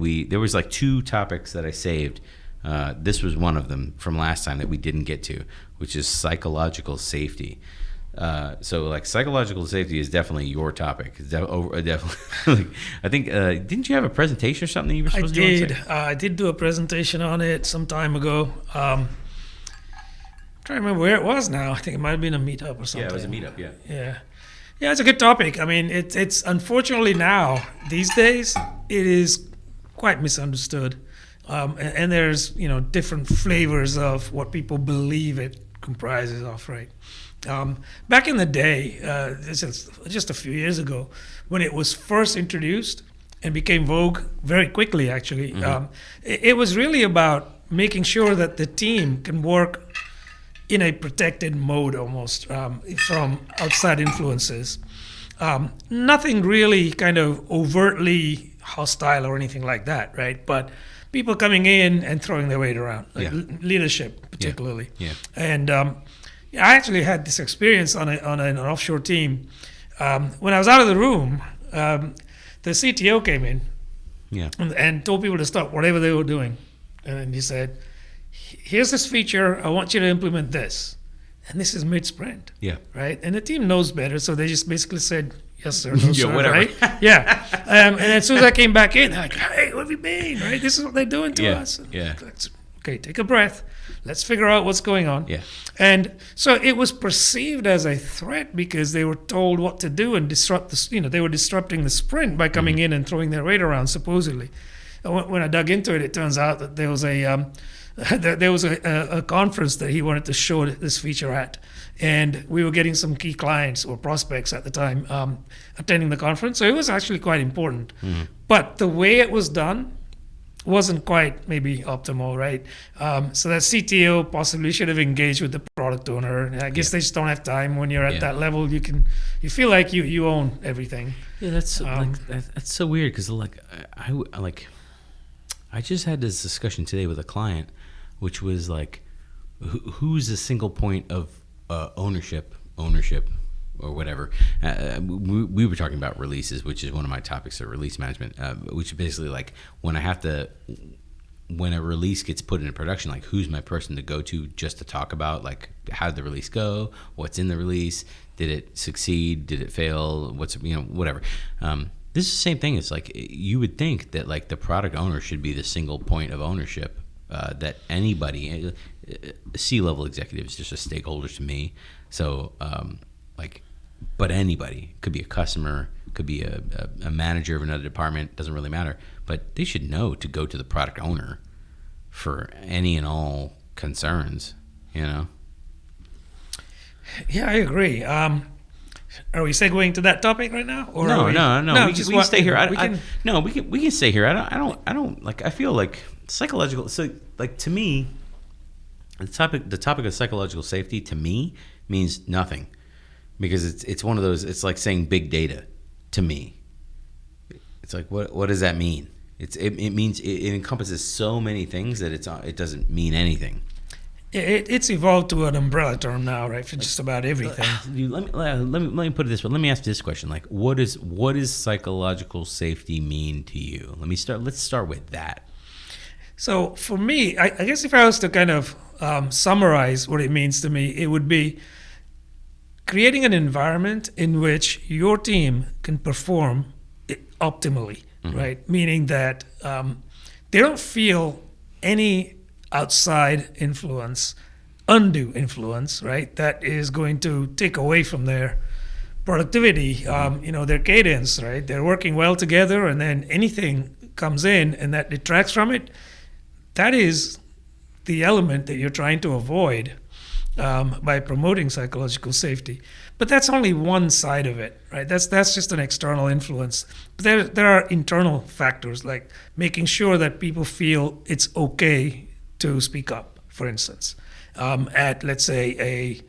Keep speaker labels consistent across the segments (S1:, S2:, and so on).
S1: there was like 2 topics that I saved. This was one of them from last time that we didn't get to, which is psychological safety. So like psychological safety is definitely your topic. It's definitely. I think didn't you have a presentation or something that you were supposed to do?
S2: I did do a presentation on it some time ago. I'm trying to remember where it was now. I think it might have been a meetup or something.
S1: Yeah, it was a meetup.
S2: Yeah, it's a good topic. I mean, it's unfortunately now these days it is quite misunderstood, and there's different flavors of what people believe it comprises of, right? Back in the day, this is just a few years ago, when it was first introduced and became vogue very quickly, actually, it was really about making sure that the team can work in a protected mode almost from outside influences. Nothing really kind of overtly hostile or anything like that, right? But people coming in and throwing their weight around, like leadership particularly.
S1: Yeah.
S2: And I actually had this experience on an offshore team. When I was out of the room, the CTO came in and told people to stop whatever they were doing. And he said, here's this feature, I want you to implement this. And this is mid-sprint, right? And the team knows better, so they just basically said, yes, sir, no, sir,
S1: whatever.
S2: right? And as soon as I came back in, they're like, hey, what have you been, right? This is what they're doing to us. Okay, take a breath. Let's figure out what's going on. And so it was perceived as a threat because they were told what to do and disrupt they were disrupting the sprint by coming in and throwing their weight around, supposedly. When I dug into it, it turns out that there was a conference that he wanted to show this feature at. And we were getting some key clients or prospects at the time attending the conference. So it was actually quite important. But the way it was done wasn't quite maybe optimal, right? So that CTO possibly should have engaged with the product owner. I guess they just don't have time when you're at that level. You feel like you own everything.
S1: Yeah, that's so weird because I just had this discussion today with a client, which was like, who's the single point of ownership or whatever. We were talking about releases, which is one of my topics of release management, which is basically like when a release gets put into production, like who's my person to go to just to talk about like how did the release go, what's in the release, did it succeed, did it fail, what's whatever. This is the same thing. It's like you would think that like the product owner should be the single point of ownership, that anybody, C-level executives, just a stakeholder to me. So but anybody, could be a customer, could be a manager of another department, doesn't really matter. But they should know to go to the product owner for any and all concerns, Yeah,
S2: I agree. Are we segueing to that topic right now? Or
S1: no. We can stay here. We can stay here. I don't like. I feel like psychological. So, like to me, the topic of psychological safety to me means nothing, because it's one of those. It's like saying big data to me. It's like what does that mean? It means it encompasses so many things that it doesn't mean anything.
S2: It's evolved to an umbrella term now, right, for just about everything.
S1: Let me put it this way. Let me ask you this question: like, what does psychological safety mean to you? Let's start with that.
S2: So for me, I guess if I was to kind of summarize what it means to me, it would be creating an environment in which your team can perform optimally, right? Meaning that they don't feel any outside influence, undue influence, right? That is going to take away from their productivity, their cadence, right? They're working well together, and then anything comes in and that detracts from it. That is the element that you're trying to avoid by promoting psychological safety. But that's only one side of it, right? That's just an external influence. But there are internal factors, like making sure that people feel it's okay to speak up, for instance, at, let's say,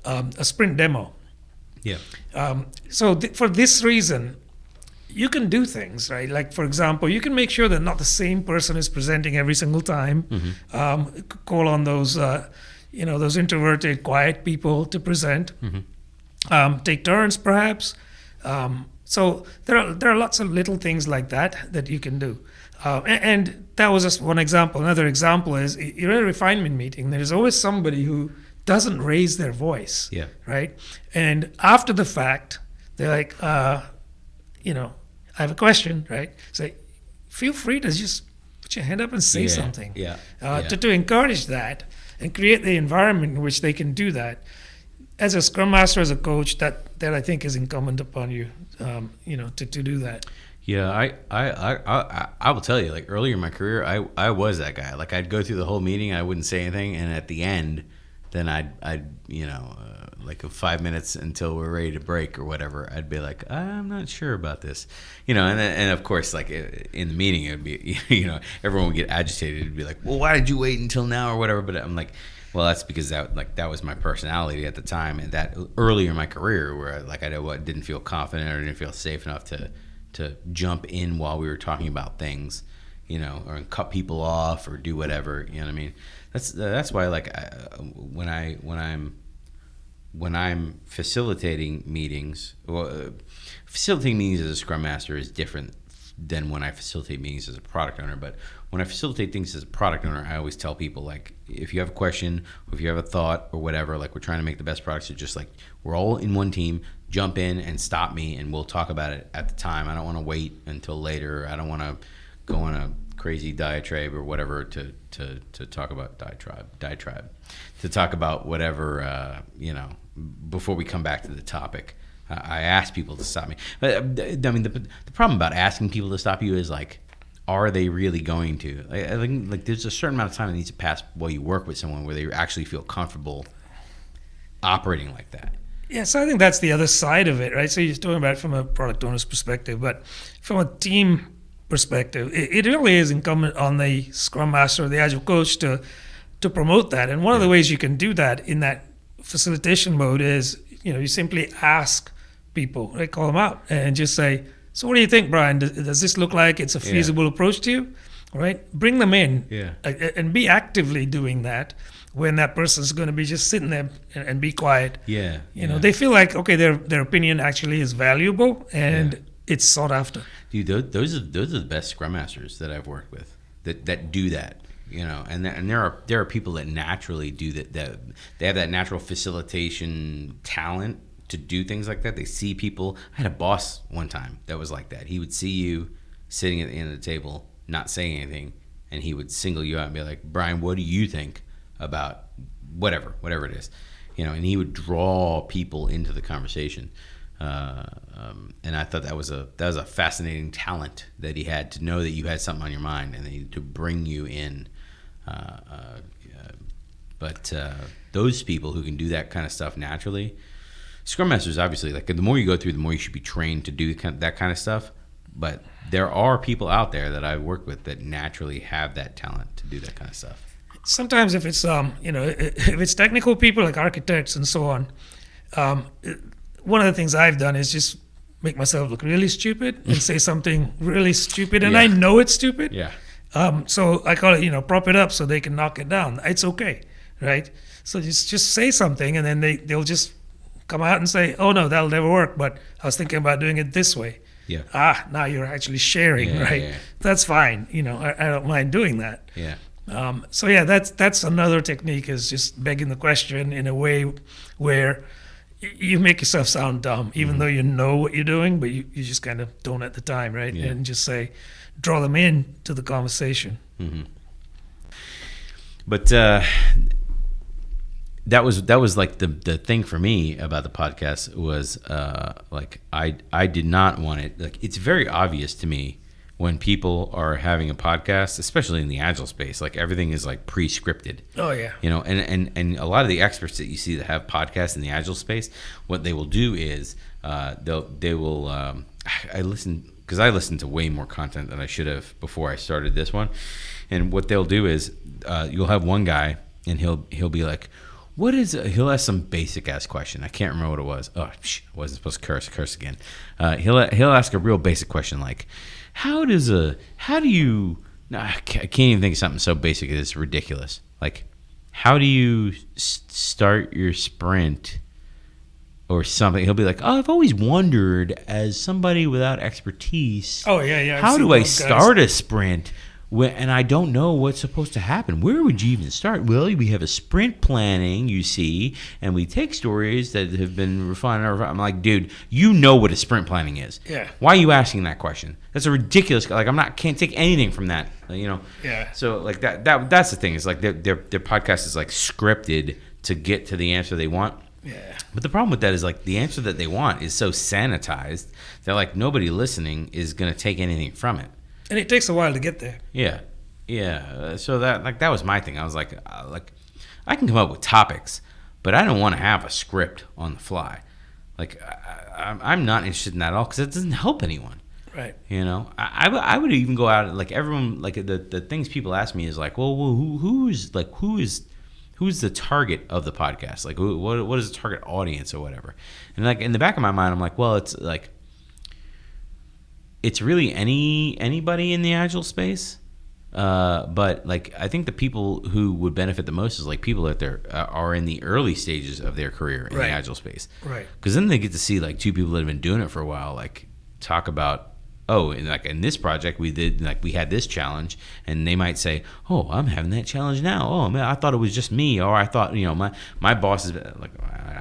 S2: a sprint demo.
S1: Yeah.
S2: For this reason, you can do things, right? Like, for example, you can make sure that not the same person is presenting every single time. Call on those, those introverted, quiet people to present. Take turns, perhaps. So there are lots of little things like that you can do. And that was just one example. Another example is you're in a refinement meeting. There's always somebody who doesn't raise their voice,
S1: Yeah.
S2: right? And after the fact, they're like, you know, I have a question, right? Say, feel free to just put your hand up and say something.
S1: Yeah.
S2: To encourage that and create the environment in which they can do that. As a Scrum Master, as a coach, that I think is incumbent upon you, to do that.
S1: Yeah, I will tell you, like earlier in my career, I was that guy. Like I'd go through the whole meeting, I wouldn't say anything, and at the end, then I'd like 5 minutes until we're ready to break or whatever, I'd be like, I'm not sure about this, and of course, like in the meeting, it would be, everyone would get agitated. It'd be like, well, why did you wait until now or whatever? But I'm like, well, that's because that was my personality at the time, and that earlier in my career where I didn't feel confident or didn't feel safe enough to jump in while we were talking about things, or cut people off or do whatever. You know what I mean? That's why when I'm facilitating meetings, facilitating meetings as a Scrum Master is different than when I facilitate meetings as a product owner. But when I facilitate things as a product owner, I always tell people, like, if you have a question, or if you have a thought or whatever, like, we're trying to make the best products, so just like, we're all in one team, jump in and stop me and we'll talk about it at the time. I don't want to wait until later. I don't want to go on a crazy diatribe or whatever to talk about diatribe to talk about whatever, before we come back to the topic. I ask people to stop me. But I mean, the problem about asking people to stop you is, like, are they really going to? I think, like, there's a certain amount of time that needs to pass while you work with someone where they actually feel comfortable operating like that.
S2: Yeah, so I think that's the other side of it, right? So you're talking about it from a product owner's perspective, but from a team perspective, it really is incumbent on the Scrum Master or the Agile coach to promote that. And one of the ways you can do that in that facilitation mode is, you simply ask people, right? Call them out and just say, so what do you think, Brian? Does this look like it's a feasible approach to you? Right? Bring them in and be actively doing that when that person's going to be just sitting there and be quiet. They feel like, okay, their opinion actually is valuable and it's sought after.
S1: Dude, those are the best Scrum Masters that I've worked with that do that. And there are people that naturally do that. They have that natural facilitation talent to do things like that. They see people. I had a boss one time that was like that. He would see you sitting at the end of the table, not saying anything, and he would single you out and be like, Brian, what do you think about whatever it is? And he would draw people into the conversation. And I thought that was a fascinating talent that he had, to know that you had something on your mind and to bring you in. But those people who can do that kind of stuff naturally, Scrum Masters, obviously, like, the more you go through, the more you should be trained to do that kind of stuff. But there are people out there that I've worked with that naturally have that talent to do that kind of stuff.
S2: Sometimes if it's if it's technical people like architects and so on, one of the things I've done is just make myself look really stupid and say something really stupid, and I know it's stupid. So I call it, prop it up so they can knock it down. It's okay, right? So just say something, and then they'll just come out and say, oh no, that'll never work, but I was thinking about doing it this way. Now you're actually sharing, right? That's fine. I don't mind doing that. That's another technique, is just begging the question in a way where you make yourself sound dumb, even though you know what you're doing, but you just kind of don't at the time, right? And just draw them in to the conversation.
S1: But that was like the thing for me about the podcast was like I did not want it. Like, it's very obvious to me when people are having a podcast, especially in the Agile space, like, everything is like pre-scripted.
S2: Oh yeah.
S1: And a lot of the experts that you see that have podcasts in the Agile space, what they will do is they will I listened to way more content than I should have before I started this one. And what they'll do is you'll have one guy and he'll be like, he'll ask some basic ass question. I can't remember what it was. Oh, I wasn't supposed to curse again. He'll ask a real basic question, like, I can't even think of something so basic that it's ridiculous. Like, how do you start your sprint or something. He'll be like, "Oh, I've always wondered, as somebody without expertise,
S2: Oh yeah. I've
S1: how
S2: seen
S1: do I
S2: those guys.
S1: start a sprint and I don't know what's supposed to happen? Where would you even start?" Well, we have a sprint planning, you see, and we take stories that have been refined. I'm like, dude, you know what a sprint planning is.
S2: Yeah.
S1: Why are you asking that question? That's a ridiculous. Like, can't take anything from that.
S2: Yeah.
S1: So like that's the thing. Is like their podcast is like scripted to get to the answer they want.
S2: Yeah.
S1: But the problem with that is like the answer that they want is so sanitized that like nobody listening is gonna take anything from it.
S2: And it takes a while to get there.
S1: Yeah. So that was my thing. I was like I can come up with topics, but I don't want to have a script on the fly. Like I'm not interested in that at all because it doesn't help anyone.
S2: Right.
S1: I would even go out like everyone like the things people ask me is like, well who's the target of the podcast? Like what is the target audience or whatever? And like in the back of my mind, I'm like, well, it's like it's really anybody in the agile space. But like I think the people who would benefit the most is like people that are in the early stages of their career in the agile space.
S2: Right.
S1: Because then they get to see like two people that have been doing it for a while, like talk about, oh, and like in this project we had this challenge, and they might say, oh, I'm having that challenge now. Oh man, I thought it was just me, or I thought my boss is like,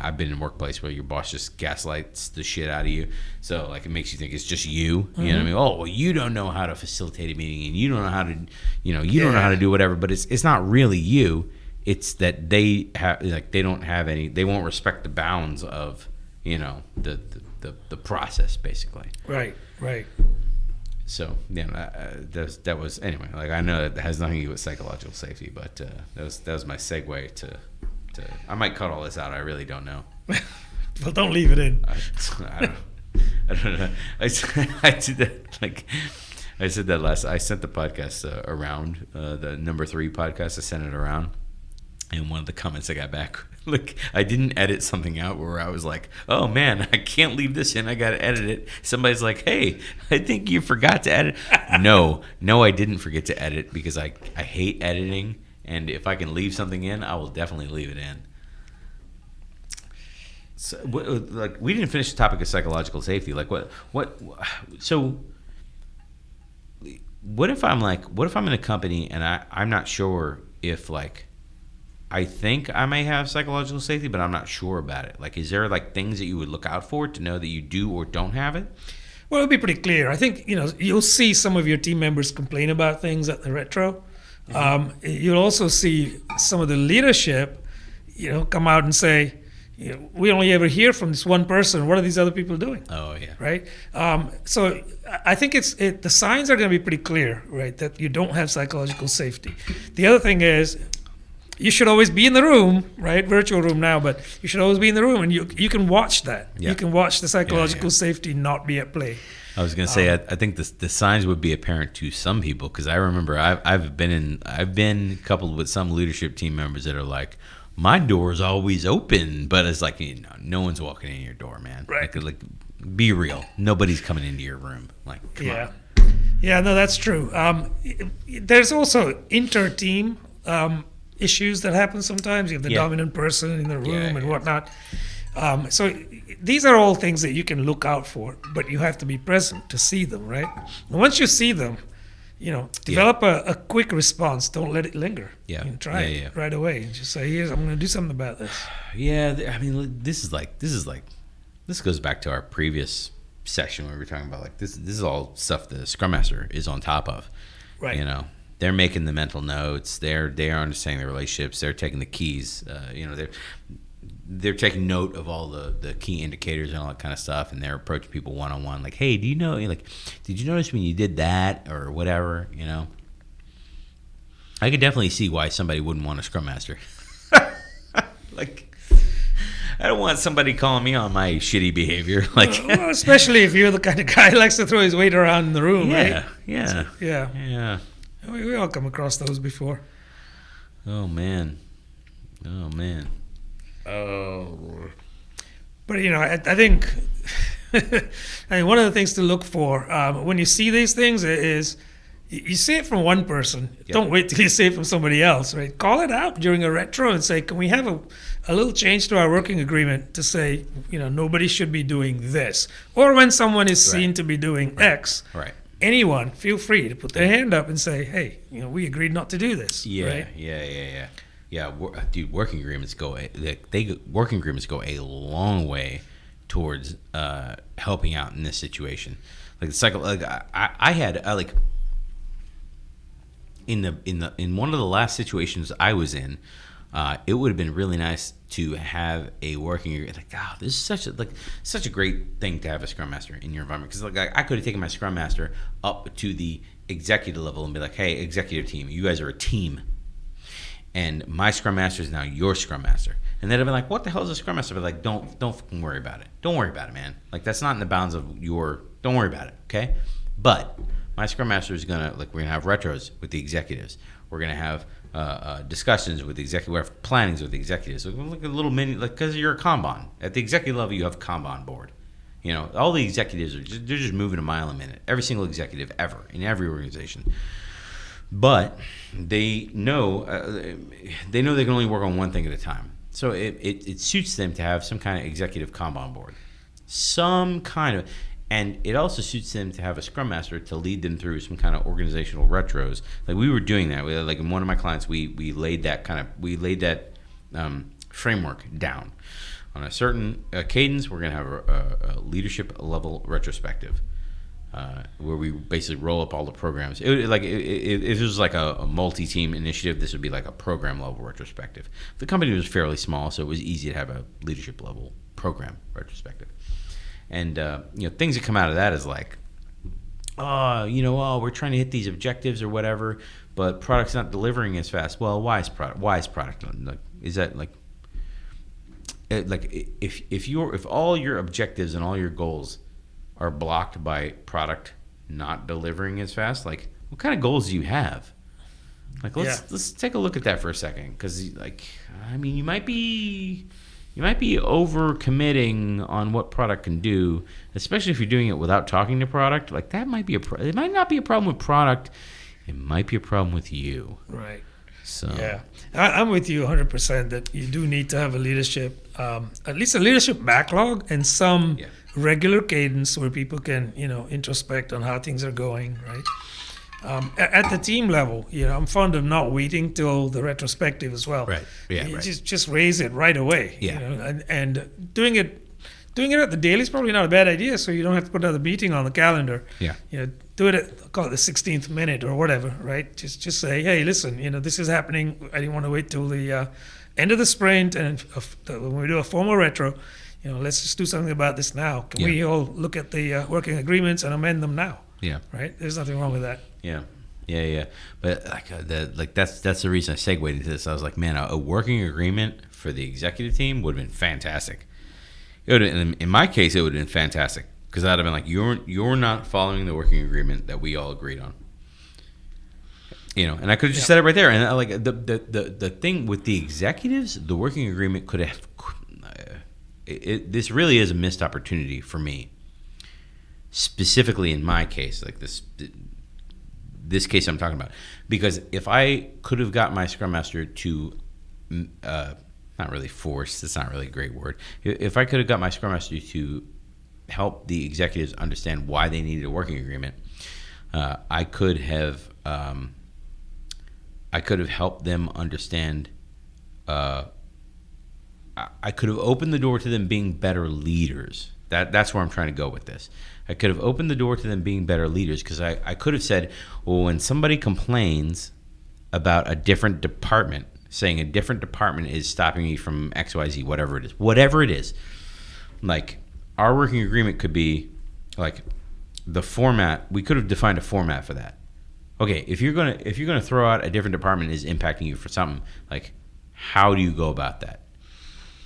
S1: I've been in a workplace where your boss just gaslights the shit out of you, so like it makes you think it's just you. Mm-hmm. You know what I mean? Oh, well, you don't know how to facilitate a meeting, and you don't know how to, don't know how to do whatever. But it's not really you. It's that they have like they don't have any. They won't respect the bounds of the process basically.
S2: Right.
S1: So that was anyway. Like I know that has nothing to do with psychological safety, but that was my segue to. I might cut all this out. I really don't know.
S2: Well, don't leave it in.
S1: I don't know. I did that like I said that last. I sent the podcast around the number 3 podcast. I sent it around, and one of the comments I got back. Look, I didn't edit something out where I was like, oh man, I can't leave this in. I got to edit it. Somebody's like, hey, I think you forgot to edit. No, I didn't forget to edit because I hate editing. And if I can leave something in, I will definitely leave it in. So, like, we didn't finish the topic of psychological safety. Like, so what if I'm in a company and I'm not sure if like, I think I may have psychological safety, but I'm not sure about it. Like, is there like things that you would look out for to know that you do or don't have it?
S2: Well, it'll be pretty clear. I think, you'll see some of your team members complain about things at the retro. Mm-hmm. You'll also see some of the leadership, come out and say, we only ever hear from this one person. What are these other people doing?
S1: Oh, yeah.
S2: Right? So I think the signs are going to be pretty clear, right, that you don't have psychological safety. The other thing is, you should always be in the room, right? Virtual room now, but you should always be in the room, and you can watch that. Yeah. You can watch the psychological safety not be at play.
S1: I was going to say, I think the signs would be apparent to some people because I remember I've been coupled with some leadership team members that are like, my door is always open, but it's like no one's walking in your door, man.
S2: Right.
S1: Like be real, nobody's coming into your room. Like, come on.
S2: Yeah, no, that's true. There's also inter-team issues that happen sometimes. You have the dominant person in the room and whatnot. So these are all things that you can look out for, but you have to be present to see them, right? And once you see them, develop a quick response. Don't let it linger.
S1: Yeah.
S2: You can try it right away and just say, I'm going to do something about this.
S1: Yeah, I mean, this goes back to our previous session where we were talking about like this is all stuff the Scrum Master is on top of.
S2: Right.
S1: They're making the mental notes. They are understanding the relationships. They're taking the keys. They're taking note of all the key indicators and all that kind of stuff, and they're approaching people one-on-one. Like, hey, did you notice when you did that or whatever? I could definitely see why somebody wouldn't want a Scrum Master. Like, I don't want somebody calling me on my shitty behavior. Like,
S2: well, especially if you're the kind of guy who likes to throw his weight around in the room, right?
S1: Yeah.
S2: We all come across those before.
S1: Oh man.
S2: But I think one of the things to look for when you see these things is you see it from one person. Don't wait till you see it from somebody else, right? Call it out during a retro and say, can we have a little change to our working agreement to say, nobody should be doing this. Or when someone is seen to be doing X, anyone feel free to put their hand up and say, hey, we agreed not to do this.
S1: Yeah. Dude, working agreements go a long way towards helping out in this situation. Like the cycle, like I had in one of the last situations I was in, it would have been really nice to have a working agreement. Like, this is such a great thing to have a Scrum Master in your environment, because I could have taken my Scrum Master up to the executive level and be like, hey, executive team, you guys are a team. And my Scrum Master is now your Scrum Master. And they'd have been like, what the hell is a Scrum Master? But like, don't fucking worry about it. Don't worry about it, man. Like, that's not in the bounds of don't worry about it, okay? But my Scrum Master is we're gonna have retros with the executives. We're gonna have discussions with the executives. We have plannings with the executives. So like a little mini, because you're a Kanban. At the executive level, you have a Kanban board. All the executives they're just moving a mile a minute. Every single executive ever in every organization. But they know they can only work on one thing at a time. So it suits them to have some kind of executive Kanban board, and it also suits them to have a Scrum Master to lead them through some kind of organizational retros. Like we were doing that. Like in one of my clients, we laid that framework down on a certain cadence. We're going to have a leadership level retrospective. Where we basically roll up all the programs. If it was like a multi-team initiative, this would be like a program level retrospective. The company was fairly small, so it was easy to have a leadership level program retrospective. And things that come out of that is like, we're trying to hit these objectives or whatever, but product's not delivering as fast. Well, why is product is that if all your objectives and all your goals are blocked by product not delivering as fast, like what kind of goals do you have? Like let's take a look at that for a second, because you might be over committing on what product can do, especially if you're doing it without talking to product. Like that might be it might not be a problem with product, it might be a problem with you.
S2: Right.
S1: So
S2: yeah, I'm with you 100% that you do need to have a leadership, at least a leadership backlog and some regular cadence where people can, introspect on how things are going, right? At the team level, I'm fond of not waiting till the retrospective as well.
S1: Right. Yeah.
S2: You just raise it right away.
S1: Yeah.
S2: And doing it at the daily is probably not a bad idea, so you don't have to put another meeting on the calendar.
S1: Yeah.
S2: Do it at, call it the 16th minute or whatever, right? Just say, hey, listen, this is happening. I didn't want to wait till the end of the sprint, and when we do a formal retro, let's just do something about this now. Can we all look at the working agreements and amend them now?
S1: Yeah.
S2: Right? There's nothing wrong with that.
S1: Yeah. But that's the reason I segued into this. I was like, man, a working agreement for the executive team would have been fantastic. In my case, it would have been fantastic, because I'd have been like, you're not following the working agreement that we all agreed on. And I could have just said it right there. And the thing with the executives, the working agreement could have. This really is a missed opportunity for me, specifically in my case, like this case I'm talking about, because if I could have got my Scrum Master to, not really force, that's not really a great word. If I could have got my Scrum Master to help the executives understand why they needed a working agreement, I could have helped them understand. I could have opened the door to them being better leaders. That's where I'm trying to go with this. I could have opened the door to them being better leaders, because I could have said, well, when somebody complains about a different department, saying a different department is stopping me from XYZ, whatever it is, like our working agreement could be like the format. We could have defined a format for that. Okay, if you're gonna throw out a different department is impacting you for something, like how do you go about that?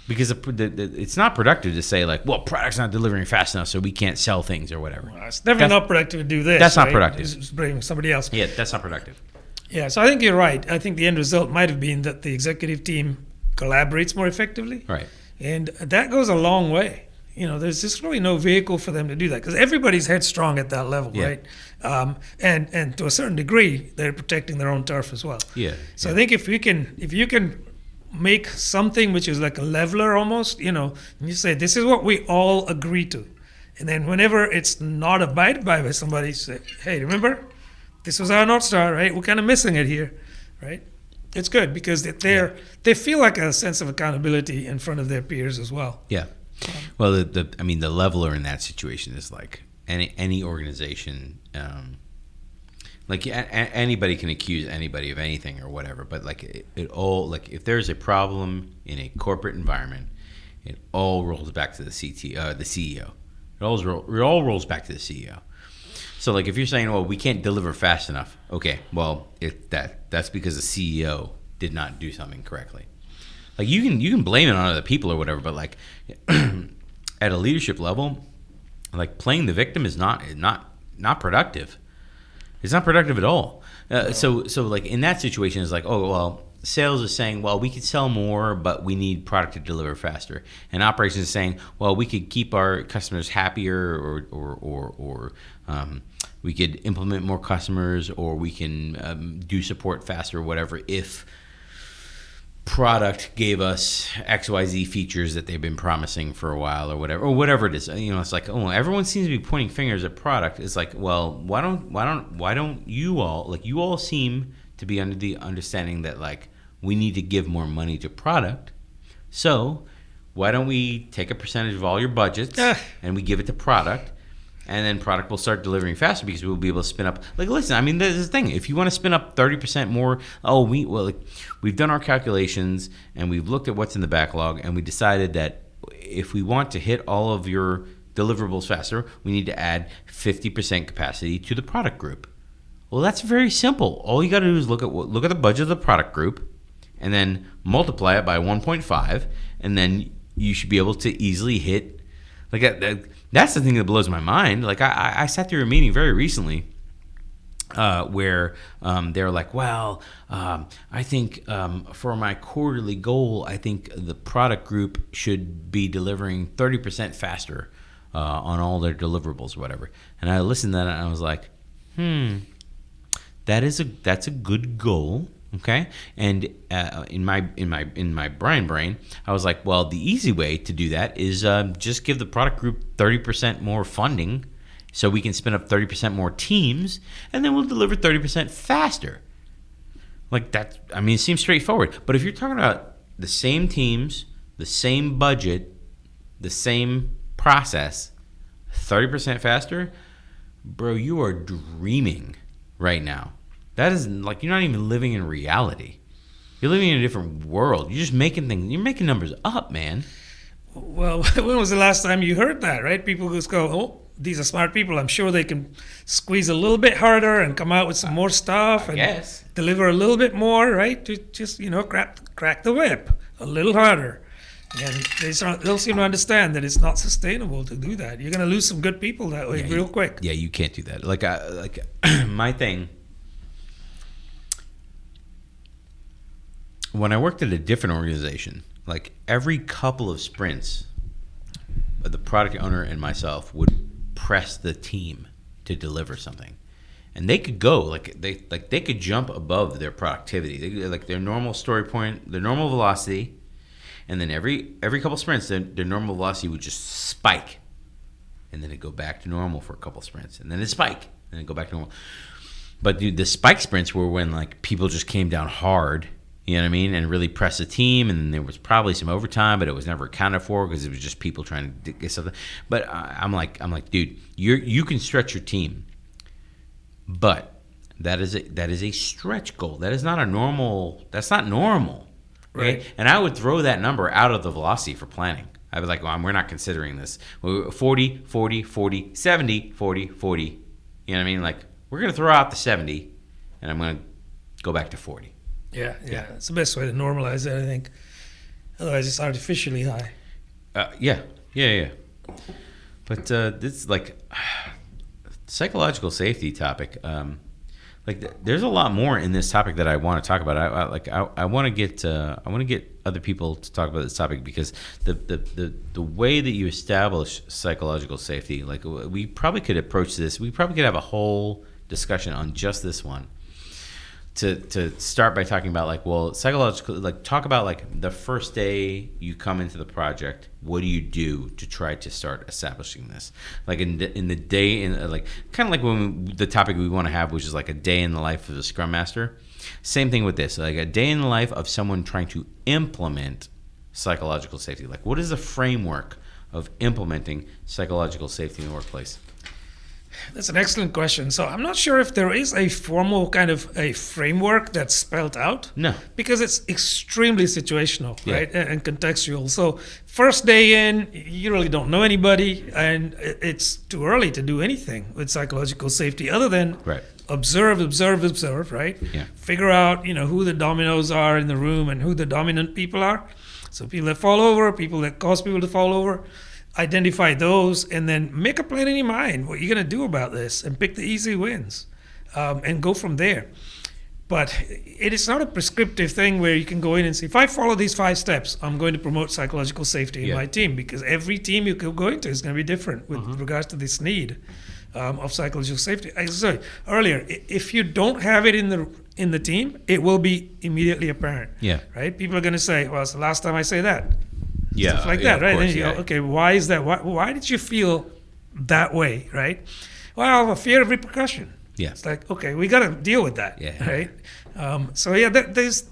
S1: Because it's not productive to say like, well, product's not delivering fast enough, so we can't sell things or whatever.
S2: Well, it's definitely not productive to do this.
S1: That's not productive.
S2: It's bring somebody else.
S1: Yeah, that's not productive.
S2: Yeah, so I think you're right. I think the end result might have been that the executive team collaborates more effectively.
S1: Right.
S2: And that goes a long way. there's just really no vehicle for them to do that because everybody's headstrong at that level,
S1: Yeah.
S2: right? And to a certain degree, they're protecting their own turf as well.
S1: Yeah.
S2: So I think if you can make something which is like a leveler almost, and you say this is what we all agree to, and then whenever it's not abided by somebody, say, hey, remember, this was our North Star, right? We're kind of missing it here, right? It's good because they feel like a sense of accountability in front of their peers as well.
S1: Yeah. Well, the leveler in that situation is like any organization. Anybody can accuse anybody of anything or whatever, but like it all, like if there's a problem in a corporate environment, it all rolls back to the CEO. It all rolls back to the CEO. So like if you're saying, well, we can't deliver fast enough, okay, well that's because the CEO did not do something correctly. Like you can blame it on other people or whatever, but like at a leadership level, like playing the victim is not productive. It's not productive at all. So like in that situation, it's like, oh well, sales is saying, well, we could sell more, but we need product to deliver faster. And operations is saying, well, we could keep our customers happier, or we could implement more customers, or we can do support faster, or whatever, if product gave us XYZ features that they've been promising for a while, or whatever it is. It's like, oh, everyone seems to be pointing fingers at product. It's like, well, why don't you all, like, you all seem to be under the understanding that like we need to give more money to product. So why don't we take a percentage of all your budgets and we give it to product, and then product will start delivering faster because we'll be able to spin up. Like, listen, I mean, there's the thing. If you want to spin up 30% more, we've done our calculations and we've looked at what's in the backlog, and we decided that if we want to hit all of your deliverables faster, we need to add 50% capacity to the product group. Well, that's very simple. All you got to do is look at the budget of the product group, and then multiply it by 1.5, and then you should be able to easily hit like that. That's the thing that blows my mind. Like I sat through a meeting very recently where they're like, well, I think for my quarterly goal, I think the product group should be delivering 30% faster on all their deliverables or whatever. And I listened to that and I was like, that's a good goal. Okay, and in my brain, I was like, well, the easy way to do that is just give the product group 30% more funding, so we can spin up 30% more teams, and then we'll deliver 30% faster. Like that, I mean, it seems straightforward. But if you're talking about the same teams, the same budget, the same process, 30% faster, bro, you are dreaming right now. That is like, you're not even living in reality. You're living in a different world. You're just making numbers up, man.
S2: Well, when was the last time you heard that, right? People just go, oh, these are smart people. I'm sure they can squeeze a little bit harder and come out with some more stuff and deliver a little bit more, right? To just, crack the whip a little harder. And they don't seem to understand that it's not sustainable to do that. You're going to lose some good people that way real quick.
S1: Yeah, you can't do that. Like my thing, when I worked at a different organization, like every couple of sprints, the product owner and myself would press the team to deliver something, and they could go they could jump above their productivity, like their normal story point, their normal velocity, and then every couple sprints, their normal velocity would just spike, and then it'd go back to normal for a couple sprints, and then it'd spike, and then go back to normal. But dude, the spike sprints were when like people just came down hard. You know what I mean? And really press the team, and there was probably some overtime, but it was never accounted for because it was just people trying to get something. But I'm like, dude, you can stretch your team, but that is a stretch goal. That is not a normal. That's not normal, okay? Right. And I would throw that number out of the velocity for planning. I'd be like, well, we're not considering this. 40, 40, 40, 70, 40, 40. You know what I mean? Like, we're gonna throw out the 70, and I'm gonna go back to 40.
S2: Yeah. It's the best way to normalize it, I think. Otherwise, it's artificially high.
S1: Yeah. But this like psychological safety topic. there's a lot more in this topic that I want to talk about. I want to get other people to talk about this topic, because the way that you establish psychological safety, like, we probably could approach this. We probably could have a whole discussion on just this one. To start by talking about, like, well, psychological, like, talk about, like, the first day you come into the project, what do you do to try to start establishing this? Like, in the day, in like, kind of like the topic we want to have, which is like a day in the life of the Scrum Master. Same thing with this, like a day in the life of someone trying to implement psychological safety. Like, what is the framework of implementing psychological safety in the workplace?
S2: That's an excellent question. So I'm not sure if there is a formal kind of a framework that's spelled out.
S1: No.
S2: Because it's extremely situational,
S1: Yeah.
S2: right? And contextual. So first day in, you really don't know anybody, and it's too early to do anything with psychological safety other than
S1: Right.
S2: observe, right?
S1: Yeah.
S2: Figure out, who the dominoes are in the room and who the dominant people are. So people that fall over, people that cause people to fall over. Identify those, and then make a plan in your mind what you're going to do about this, and pick the easy wins, and go from there. But it is not a prescriptive thing where you can go in and say, if I follow these 5 steps, I'm going to promote psychological safety in my team, because every team you go into is going to be different with regards to this need of psychological safety. As I said earlier, if you don't have it in the team, it will be immediately apparent.
S1: Yeah.
S2: Right? People are going to say, well, it's the last time I say that.
S1: Yeah,
S2: Stuff like
S1: yeah,
S2: that, right?
S1: of course,
S2: And you
S1: yeah.
S2: go, okay, why is that? Why did you feel that way, right? Well, a fear of repercussion.
S1: Yeah.
S2: It's like, okay, we got to deal with that,
S1: Yeah.
S2: right? So yeah, there's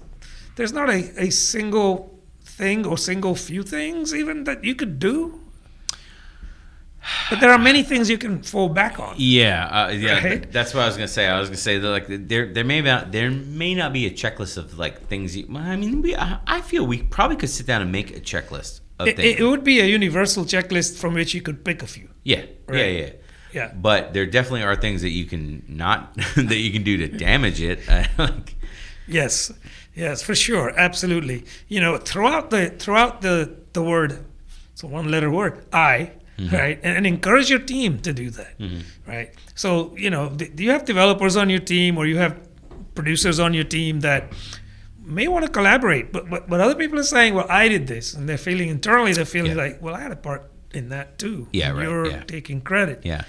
S2: not a single thing or single few things even that you could do, but there are many things you can fall back on.
S1: Yeah,
S2: Right?
S1: that's what I was gonna say. I was gonna say that, like, there may not be a checklist of, like, things. I mean, I feel we probably could sit down and make a checklist of things.
S2: It would be a universal checklist from which you could pick a few.
S1: Yeah,
S2: Right. Yeah.
S1: But there definitely are things that you can not that you can do to damage it. Like,
S2: Yes, for sure, absolutely. Throughout the word, it's a 1-letter word, I, right, and encourage your team to do that, right. So do you have developers on your team, or you have producers on your team that may want to collaborate, but other people are saying, well, I did this, and they're feeling like, well, I had a part in that too.
S1: Yeah,
S2: and
S1: right,
S2: You're
S1: yeah.
S2: taking credit.
S1: yeah,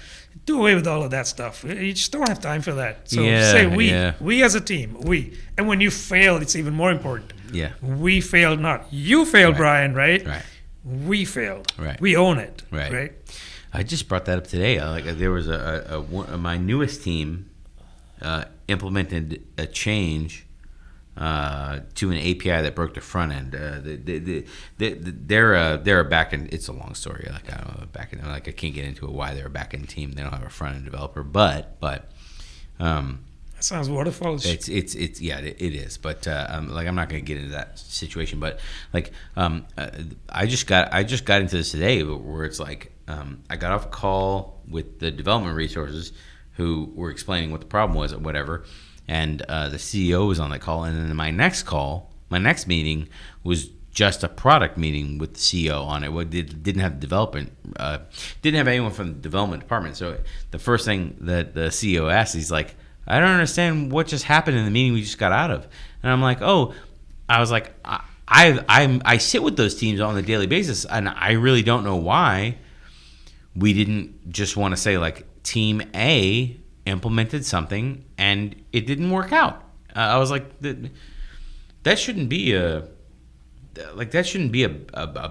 S2: Do away with all of that stuff. You just don't have time for that. So
S1: Yeah,
S2: say
S1: yeah.
S2: we as a team, we. And when you fail, it's even more important.
S1: yeah,
S2: We failed, not you failed,
S1: Right.
S2: Brian, right?
S1: right.
S2: We failed.
S1: Right.
S2: We own it.
S1: Right. I just brought that up today. There was my newest team implemented a change to an API that broke the front end. They're a back end. It's a long story. Like, I don't know, back end. Like, I can't get into it why they're a back end team. They don't have a front end developer, but
S2: That sounds waterfall.
S1: it's yeah, it is. But like, I'm not going to get into that situation. But like, I just got into this today, where it's like, I got off a call with the development resources who were explaining what the problem was or whatever, and the CEO was on that call. And then my next meeting was just a product meeting with the CEO on it. Didn't have development, didn't have anyone from the development department. So the first thing that the CEO asked, he's like, I don't understand what just happened in the meeting we just got out of. And I'm like, I sit with those teams on a daily basis, and I really don't know why we didn't just want to say, like, Team A implemented something and it didn't work out. I was like, that shouldn't be a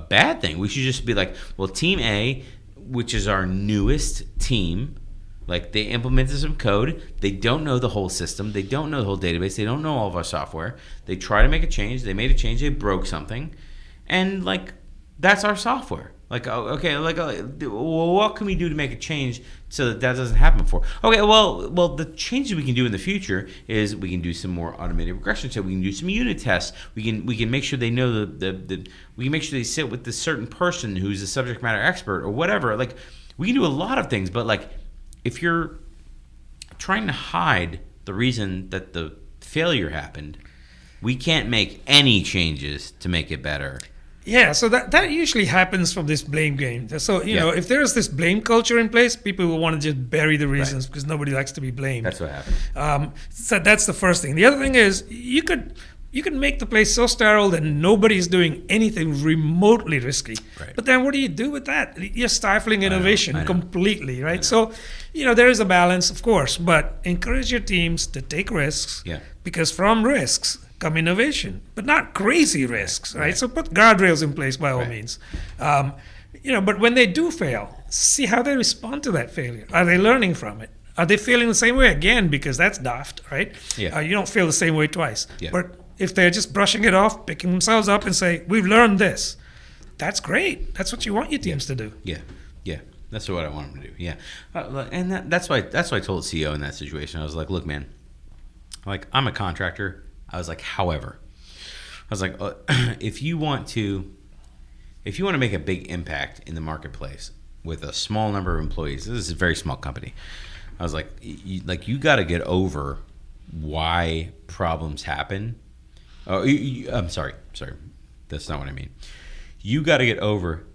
S1: bad thing. We should just be like, well, Team A, which is our newest team, like, they implemented some code. They don't know the whole system. They don't know the whole database. They don't know all of our software. They try to make a change. They made a change. They broke something. And, like, that's our software. Like, okay, like, what can we do to make a change so that doesn't happen before? Okay, well, the changes we can do in the future is we can do some more automated regression. So we can do some unit tests. We can make sure they know we can make sure they sit with this certain person who's a subject matter expert or whatever. Like, we can do a lot of things, but, like, if you're trying to hide the reason that the failure happened, we can't make any changes to make it better.
S2: Yeah, so that usually happens from this blame game. So, if there's this blame culture in place, people will want to just bury the reasons because nobody likes to be blamed.
S1: That's what happened.
S2: So that's the first thing. The other thing is you could make the place so sterile that nobody's doing anything remotely risky.
S1: Right.
S2: But then what do you do with that? You're stifling innovation
S1: I know.
S2: completely, right? So, there is a balance, of course, but encourage your teams to take risks because from risks come innovation, but not crazy risks, right? So put guardrails in place by all means. But when they do fail, see how they respond to that failure. Are they learning from it? Are they failing the same way again? Because that's daft, right?
S1: Yeah.
S2: You don't fail the same way twice.
S1: Yeah.
S2: But if they're just brushing it off, picking themselves up and say, we've learned this, that's great. That's what you want your teams to do.
S1: Yeah. That's what I want them to do. Yeah. And that's why I told the CEO in that situation. I was like, look, man, like I'm a contractor. I was like, however, I was like, if you want to make a big impact in the marketplace with a small number of employees, this is a very small company. I was like, you got to get over why problems happen. I'm sorry, that's not what I mean. You got to get over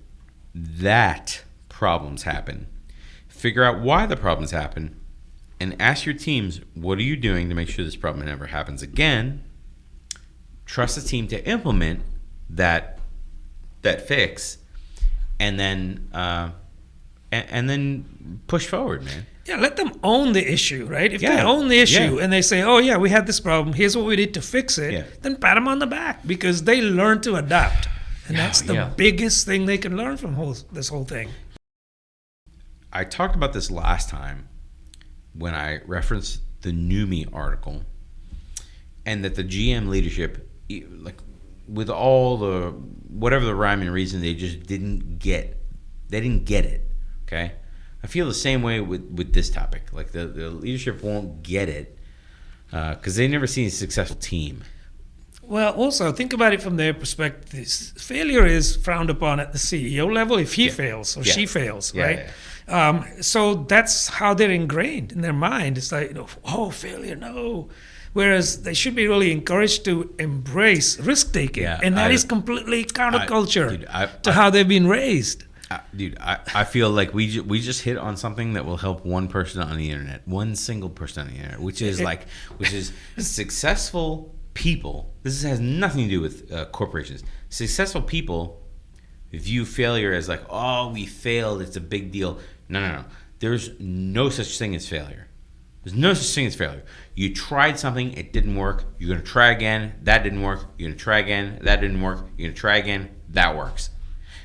S1: that problems happen. Figure out why the problems happen, and ask your teams, what are you doing to make sure this problem never happens again? Trust the team to implement that fix, and then push forward, man.
S2: Yeah, let them own the issue, right? If they own the issue and they say, oh, yeah, we had this problem, here's what we did to fix it, then pat them on the back because they learned to adapt. And that's the biggest thing they can learn from this whole thing.
S1: I talked about this last time when I referenced the Numi article, and that the GM leadership, like with all the whatever the rhyme and reason, they just didn't get it. Okay, I feel the same way with this topic. Like the leadership won't get it because they've never seen a successful team.
S2: Well, also think about it from their perspective. Failure is frowned upon at the CEO level if he fails or she fails, right? So that's how they're ingrained in their mind. It's like, failure, no. Whereas they should be really encouraged to embrace risk-taking. And that is completely counterculture to how they've been raised.
S1: I feel like we just hit on something that will help one person on the internet, one single person on the internet, which is successful people. This has nothing to do with corporations. Successful people view failure as like, oh, we failed, it's a big deal. No. There's no such thing as failure. There's no such thing as failure. You tried something, it didn't work. You're going to try again, that didn't work. You're going to try again, that didn't work. You're going to try again, that works.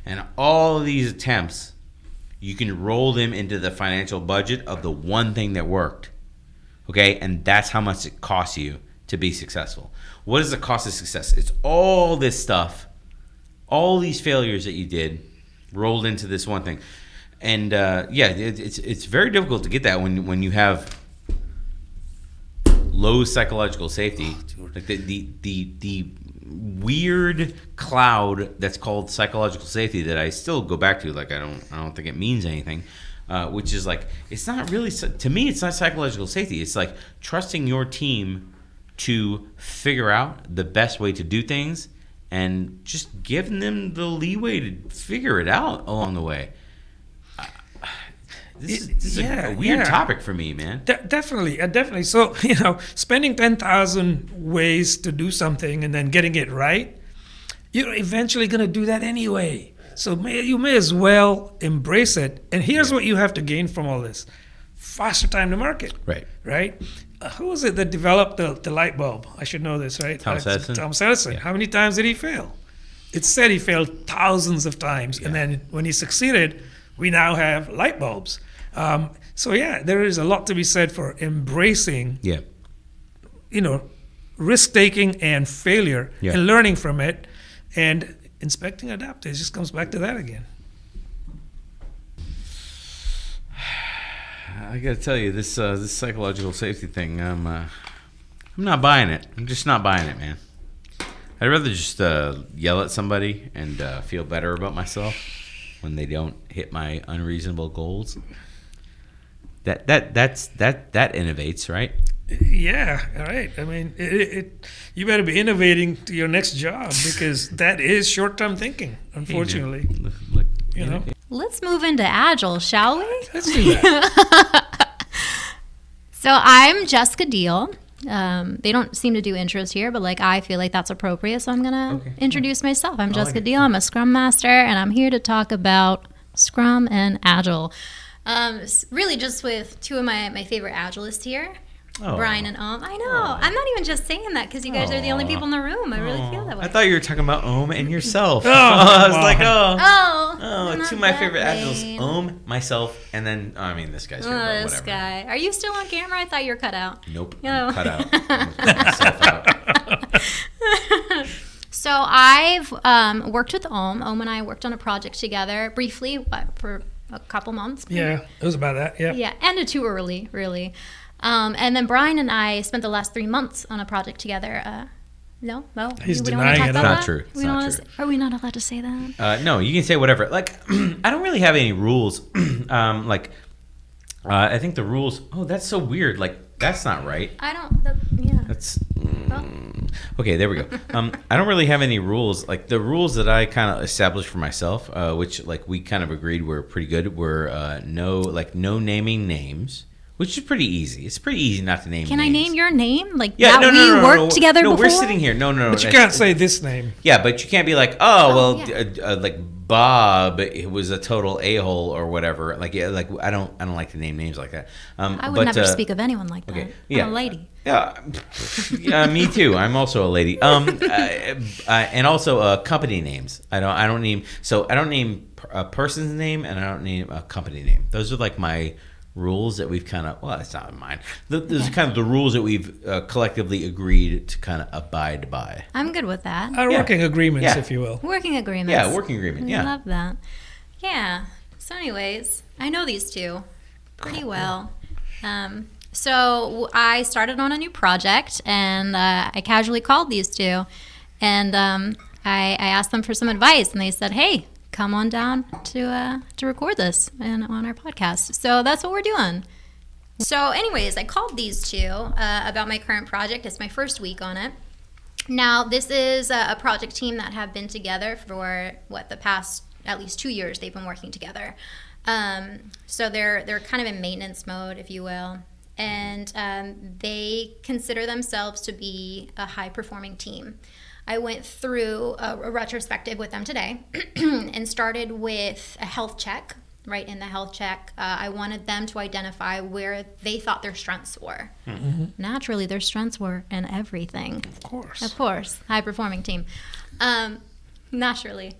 S1: And all of these attempts, you can roll them into the financial budget of the one thing that worked. Okay? And that's how much it costs you to be successful. What is the cost of success? It's all this stuff, all these failures that you did rolled into this one thing. And it's very difficult to get that when you have low psychological safety, like the weird cloud that's called psychological safety that I still go back to. Like I don't think it means anything, which is like it's not really, to me it's not psychological safety. It's like trusting your team to figure out the best way to do things and just giving them the leeway to figure it out along the way. This is a weird topic for me, man.
S2: Definitely. So, spending 10,000 ways to do something and then getting it right, you're eventually going to do that anyway. So you may as well embrace it. And here's what you have to gain from all this. Faster time to market. Right? Who was it that developed the light bulb? I should know this, right?
S1: Thomas
S2: Edison.
S1: Yeah.
S2: How many times did he fail? It said he failed thousands of times. Yeah. And then when he succeeded, we now have light bulbs. There is a lot to be said for embracing, risk-taking and failure and learning from it, and inspecting and adapting. It just comes back to that again.
S1: I got to tell you, this psychological safety thing, I'm not buying it. I'm just not buying it, man. I'd rather just yell at somebody and feel better about myself when they don't hit my unreasonable goals. That innovates, right?
S2: Yeah, all right. I mean, you better be innovating to your next job because that is short-term thinking, unfortunately.
S1: Look,
S2: You know?
S3: Let's move into Agile, shall we?
S2: Let's do that.
S3: So I'm Jessica Deal. They don't seem to do intros here, but like I feel like that's appropriate, so I'm gonna introduce myself. I'm Jessica Deal. I'm a Scrum Master, and I'm here to talk about Scrum and Agile. Really, just with two of my favorite Agilists here.
S1: Oh.
S3: Brian and Om. I know. I'm not even just saying that because you guys are the only people in the room. I really feel that way.
S1: I thought you were talking about Om and yourself.
S2: Oh,
S1: I was
S2: come
S1: like,
S2: on.
S3: Oh,
S1: two of my favorite Agiles, Om, myself, and then, this guy's here, but
S3: this
S1: whatever.
S3: guy. Are you still on camera? I thought you were cut out.
S1: Nope,
S3: No.
S1: I'm cut out. I'm cutting myself out.
S3: So I've worked with Om. Om and I worked on a project together briefly for a couple months.
S2: Yeah, it was about that. Yeah.
S3: Yeah, ended too early, really. And then Brian and I spent the last 3 months on a project together. No,
S2: He's
S3: we don't wanna
S2: denying
S3: talk
S2: it.
S3: about
S1: It's not
S3: that?
S1: true.
S3: We
S1: It's
S3: don't
S1: not
S3: wanna
S1: true.
S3: Are we not allowed to say that?
S1: No, you can say whatever. Like, I don't really have any rules. I think the rules. Oh, that's so weird. Like, that's not right.
S3: I don't. Yeah.
S1: That's okay. There we go. I don't really have any rules. Like the rules that I kind of established for myself, which like we kind of agreed were pretty good, were no naming names, which is pretty easy. It's pretty easy not to name.
S3: Can
S1: names.
S3: I name your name? Like
S1: Yeah,
S3: that
S1: no,
S3: worked together
S1: no,
S3: before?
S1: we're sitting here. No.
S2: But you can't say this name.
S1: Yeah, but you can't be like, like Bob was a total a-hole or whatever. Like, yeah, like I don't like to name names like that.
S3: I would never speak of anyone like that.
S1: Okay,
S3: I'm a lady.
S1: Yeah, me too. I'm also a lady. And also company names. I don't name. So I don't name a person's name, and I don't name a company name. Those are like my rules that we've kind of. Well, it's not mine. Those are kind of the rules that we've collectively agreed to kind of abide by.
S3: I'm good with that.
S2: Our working agreements,
S1: Yeah.
S2: if you will.
S3: Working agreements.
S1: Yeah, working agreement.
S3: I
S1: Yeah.
S3: love that. Yeah. So, anyways, I know these two pretty well. So I started on a new project, and I casually called these two, and I asked them for some advice, and they said, "Hey, come on down to record this and on our podcast." So that's what we're doing. So, anyways, I called these two about my current project. It's my first week on it. Now, this is a project team that have been together for the past at least 2 years. They've been working together. So they're kind of in maintenance mode, if you will, and they consider themselves to be a high-performing team. I went through a retrospective with them today and started with a health check. Right in the health check, I wanted them to identify where they thought their strengths were. Mm-hmm. Naturally, their strengths were in everything. Of course, high-performing team. Naturally.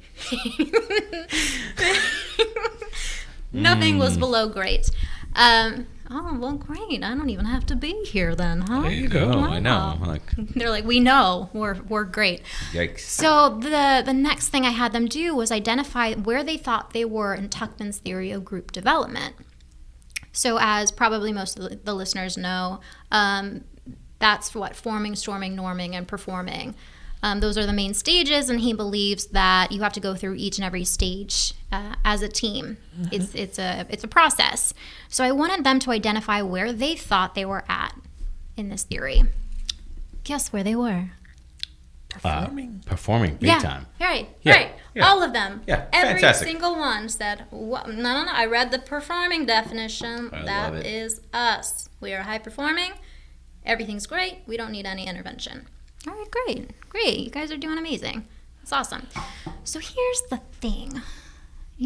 S3: Nothing was below great. Oh, well, great. I don't even have to be here then, huh?
S2: There you go.
S1: Oh, I know. Like,
S3: They're like, we know. We're great.
S1: yikes.
S3: So the next thing I had them do was identify where they thought they were in Tuckman's theory of group development. So as probably most of the listeners know, that's what forming, storming, norming, and performing. Those are the main stages, and he believes that you have to go through each and every stage as a team. Mm-hmm. It's a process. So I wanted them to identify where they thought they were at in this theory. Guess where they were?
S1: Performing big time.
S3: Right,
S1: Yeah,
S3: right.
S1: yeah.
S3: All of them.
S1: Yeah,
S3: Every
S1: fantastic.
S3: single one said, no. I read the performing definition.
S1: I love
S3: That
S1: it.
S3: is us. We are high performing. Everything's great. We don't need any intervention. All right, great. You guys are doing amazing. That's awesome. So here's the thing.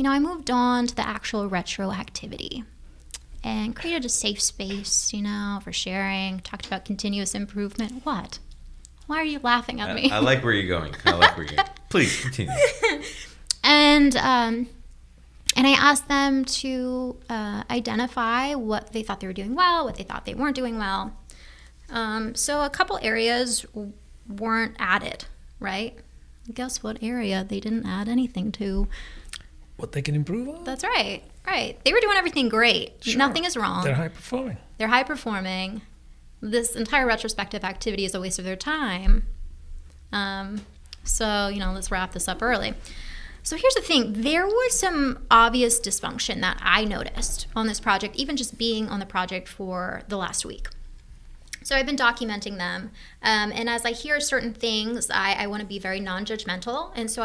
S3: I moved on to the actual retro activity and created a safe space, for sharing. Talked about continuous improvement. What? Why are you laughing at me?
S1: I like where you're going. Please continue.
S3: And I asked them to identify what they thought they were doing well, what they thought they weren't doing well. So a couple areas weren't added, right? Guess what area they didn't add anything to?
S2: What they can improve on?
S3: That's right. They were doing everything great.
S2: Sure.
S3: Nothing is wrong.
S2: They're high performing.
S3: They're high performing. This entire retrospective activity is a waste of their time. So, let's wrap this up early. So here's the thing. There was some obvious dysfunction that I noticed on this project, even just being on the project for the last week. So I've been documenting them. And as I hear certain things, I want to be very non-judgmental. And so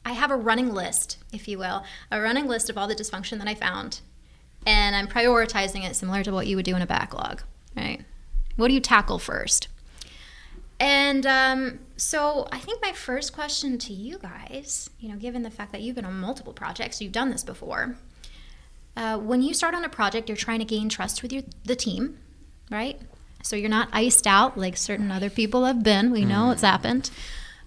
S3: I have a running list, if you will, a running list of all the dysfunction that I found. And I'm prioritizing it similar to what you would do in a backlog, right? What do you tackle first? And so I think my first question to you guys, given the fact that you've been on multiple projects, you've done this before. When you start on a project, you're trying to gain trust with the team, right? So you're not iced out like certain other people have been. We know it's happened.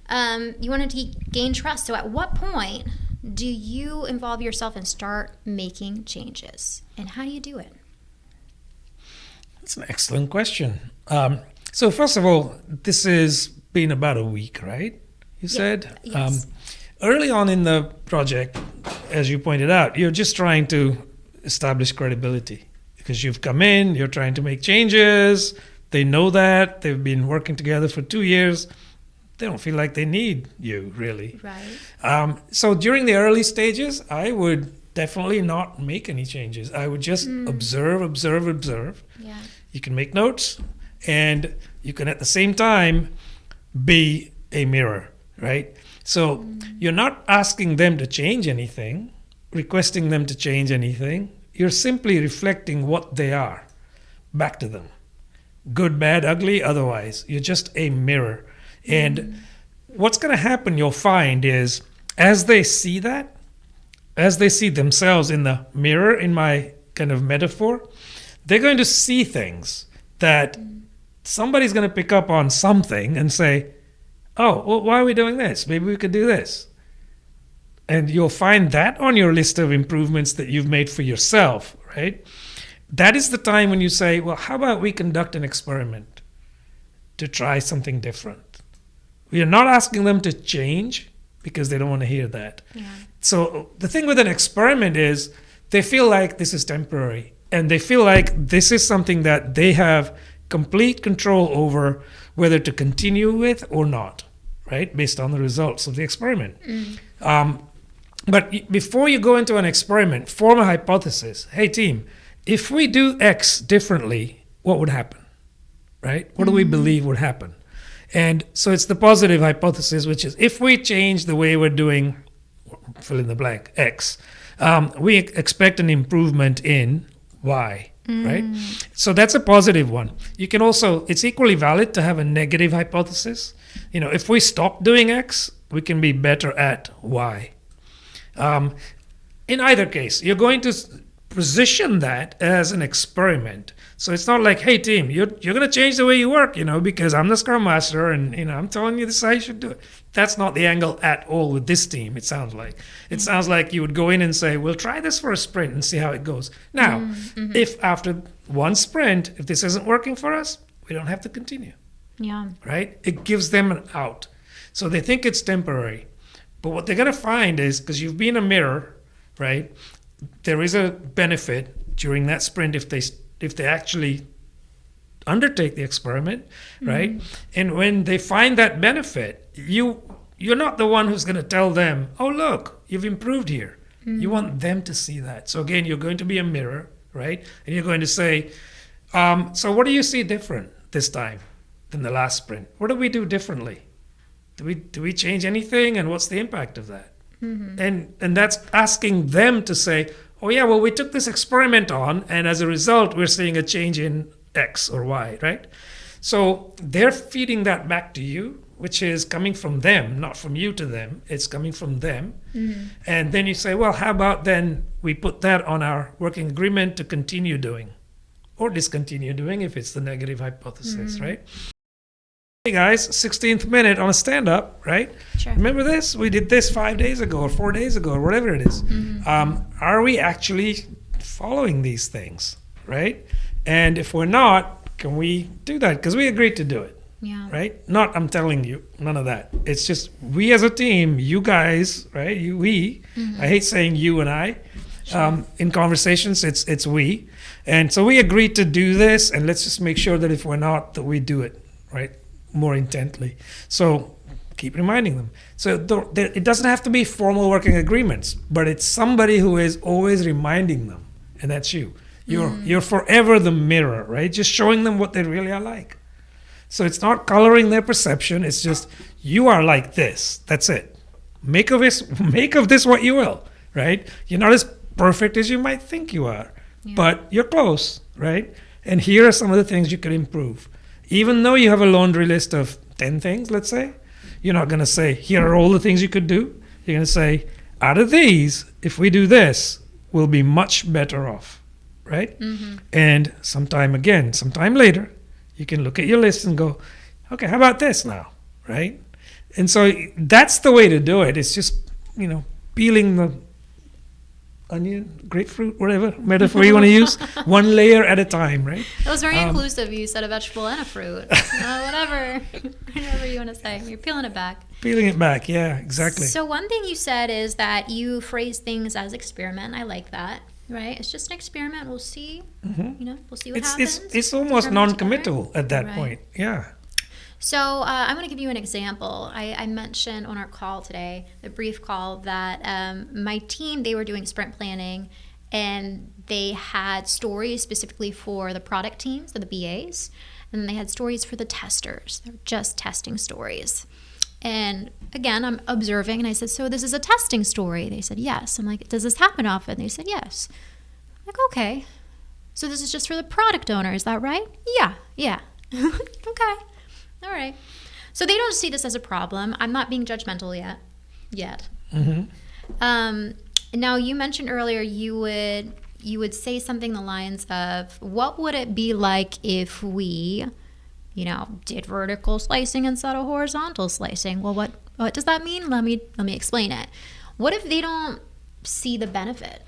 S3: You want to gain trust. So at what point do you involve yourself and start making changes? And how do you do it?
S2: That's an excellent question. So first of all, this has been about a week, right? You said?
S3: Yes.
S2: Early on in the project, as you pointed out, you're just trying to establish credibility because you've come in, you're trying to make changes. They know that. They've been working together for 2 years. They don't feel like they need you, really.
S3: Right.
S2: So during the early stages, I would definitely not make any changes. I would just observe.
S3: Yeah.
S2: You can make notes, and you can at the same time be a mirror, right? So you're not asking them to change anything, requesting them to change anything. You're simply reflecting what they are back to them. Good, bad, ugly, otherwise. You're just a mirror. And what's going to happen, you'll find, is as they see that, as they see themselves in the mirror, in my kind of metaphor, they're going to see things that somebody's going to pick up on something and say, oh, well, why are we doing this? Maybe we could do this. And you'll find that on your list of improvements that you've made for yourself, right? That is the time when you say, well, how about we conduct an experiment to try something different? We are not asking them to change because they don't want to hear that.
S3: Yeah.
S2: So the thing with an experiment is they feel like this is temporary, and they feel like this is something that they have complete control over whether to continue with or not, right? Based on the results of the experiment. But before you go into an experiment, form a hypothesis. Hey, team, if we do X differently, what would happen, right? What do we believe would happen? And so it's the positive hypothesis, which is if we change the way we're doing, fill in the blank, X, we expect an improvement in Y, right? So that's a positive one. You can also, it's equally valid to have a negative hypothesis. If we stop doing X, we can be better at Y. In either case, you're going to position that as an experiment. So it's not like, hey team, you're going to change the way you work, because I'm the Scrum Master and I'm telling you this is how you should do it. That's not the angle at all with this team. It sounds like sounds like you would go in and say, we'll try this for a sprint and see how it goes. Now, if after one sprint, if this isn't working for us, we don't have to continue.
S3: Yeah.
S2: Right? It gives them an out. So they think it's temporary. But what they're going to find is, because you've been a mirror, right? There is a benefit during that sprint if they actually undertake the experiment, right? And when they find that benefit, you're not the one who's going to tell them, oh, look, you've improved here. You want them to see that. So again, you're going to be a mirror, right? And you're going to say, so what do you see different this time than the last sprint? What do we do differently? Do we change anything, and what's the impact of that? And that's asking them to say, oh yeah, well, we took this experiment on, and as a result, we're seeing a change in X or Y, right? So they're feeding that back to you, which is coming from them, not from you to them. It's coming from them. And then you say, well, how about then we put that on our working agreement to continue doing or discontinue doing if it's the negative hypothesis, right? Hey guys, 16th minute on a stand-up, right?
S3: Sure.
S2: Remember this? We did this 5 days ago or 4 days ago or whatever it is. Are we actually following these things, right? And if we're not, can we do that? Because we agreed to do it,
S3: Yeah.
S2: right? Not I'm telling you, none of that. It's just we as a team, you guys, right? We. I hate saying you and I. In conversations, it's we. And so we agreed to do this, and let's just make sure that if we're not, that we do it, right? More intently. So keep reminding them. So it doesn't have to be formal working agreements, but it's somebody who is always reminding them, and that's you. You're forever the mirror, right? Just showing them what they really are like. So it's not coloring their perception. It's just, you are like this. That's it. Make of this what you will, right? You're not as perfect as you might think you are, but you're close, right? And here are some of the things you could improve. Even though you have a laundry list of 10 things, let's say, you're not going to say, here are all the things you could do. You're going to say, out of these, if we do this, we'll be much better off, right? And sometime later, you can look at your list and go, okay, how about this now, right? And so that's the way to do it. It's just, peeling the onion, grapefruit, whatever metaphor you want to use, one layer at a time, right?
S3: That was very inclusive. You said a vegetable and a fruit. Whatever you want to say. You're peeling it back.
S2: Peeling it back, yeah, exactly.
S3: So one thing you said is that you phrase things as experiment. I like that, right? It's just an experiment. We'll see. We'll see what happens.
S2: It's almost non-committal at that point. Yeah.
S3: So I'm going to give you an example. I mentioned on our call today, the brief call, that my team, they were doing sprint planning, and they had stories specifically for the product teams, so the BAs, and then they had stories for the testers. They're just testing stories. And again, I'm observing, and I said, so this is a testing story? They said, yes. I'm like, does this happen often? They said, yes. I'm like, okay. So this is just for the product owner, is that right? Yeah. Okay. All right. So they don't see this as a problem. I'm not being judgmental yet. Now, you mentioned earlier you would say something the lines of, what would it be like if we, did vertical slicing instead of horizontal slicing? Well, what does that mean? Let me explain it. What if they don't see the benefit?